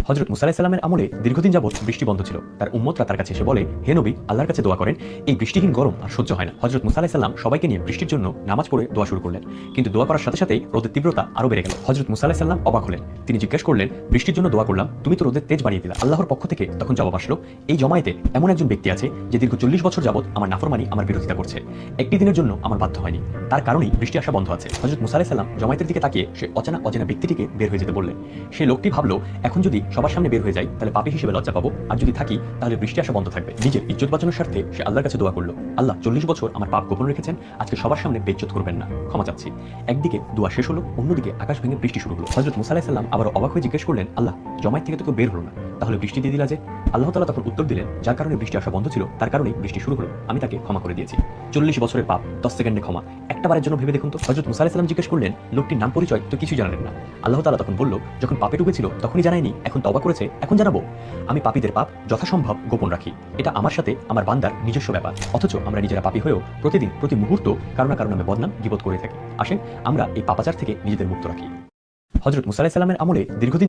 হযরত মুসা আলাইহিস সালামের আমলে দীর্ঘদিন যাবত বৃষ্টি বন্ধ ছিল। তার উম্মতরা তার কাছে এসে বলে, হে নবী, আল্লাহর কাছে দোয়া করেন, এই বৃষ্টিহীন গরম আর সহ্য হয় না। হযরত মুসা আলাইহিস সালাম সবাইকে নিয়ে বৃষ্টির জন্য নামাজ পড়ে দোয়া শুরু করলেন। কিন্তু দোয়া করার সাথে সাথেই রোদের তীব্রতা আরো বেড়ে গেল। হযরত মুসা আলাইহিস সালাম অবাক হলেন। তিনি জিজ্ঞেস করলেন, বৃষ্টির জন্য দোয়া করলাম, তুমি তো রোদের তেজ বাড়িয়ে দিলা। আল্লাহর পক্ষ থেকে তখন জবাব আসলো, এই জমায়েতে এমন একজন ব্যক্তি আছে যে দীর্ঘ 40 বছর যাবত আমার নাফরমানি, আমার বিরোধিতা করছে। একটি দিনের জন্য আমার বাধ্য হয়নি, তার কারণেই বৃষ্টি আসা বন্ধ আছে। হযরত মুসা আলাইহিস সালাম জমায়েতের দিকে তাকিয়ে সে অজানা ব্যক্তিটিকে বের হয়ে যেতে বললেন। সেই লোকটি ভাবলো, এখন যদি সবার সামনে বের হয়ে যায় তাহলে পাপী হিসেবে লজ্জা পাবো, আর যদি থাকি তাহলে বৃষ্টি আসা বন্ধ থাকবে। নিজের ইজ্জত বাঁচানোর স্বার্থে সে আল্লাহর কাছে দোয়া করলো, আল্লাহ 40 বছর আমার পাপ গোপন রেখেছেন, আজকে সবার সামনে বেইজ্জত করবেন না, ক্ষমা চাচ্ছি। একদিকে দোয়া শেষ হলো, অন্যদিকে আকাশ ভেঙে বৃষ্টি শুরু হলো। হযরত মুসা আলাইহিস সালাম আবার অবাক হয়ে জিজ্ঞেস করলেন, আল্লাহ, জমায়েত থেকে তো কেউ বের হলো না, তাহলে বৃষ্টি দিয়ে দিলা যে? আল্লাহ তাআলা তখন উত্তর দিলেন, যার কারণে বৃষ্টি আসা বন্ধ ছিল তার কারণেই বৃষ্টি শুরু হলো, আমি তাকে ক্ষমা করে দিয়েছি। 40 বছরের পাপ 10 সেকেন্ডে ক্ষমা, একটা বারের জন্য ভেবে দেখুন তো। হযরত মুসা আলাইহিস সালাম জিজ্ঞেস করলেন, লোকটির নাম পরিচয় তো কিছু জানালেন না। আল্লাহ তাআলা তখন বলল, যখন পাপে ডুবেছিল তখনই জানায়নি, এখন তওবা করেছে এখন জানাবো? আমি পাপীদের পাপ যথাসম্ভব গোপন রাখি, এটা আমার সাথে আমার বান্দার নিজস্ব ব্যাপার। অথচ আমরা নিজেরা পাপী হয়েও প্রতিদিন প্রতি মুহূর্ত কারো না কারো নামে বদনাম গীবত করে থাকি। আসেন আমরা এই পাপাচার থেকে নিজেদের মুক্ত রাখি। হযরত মুসা আলাইহিস সালামের আমলে দীর্ঘদিন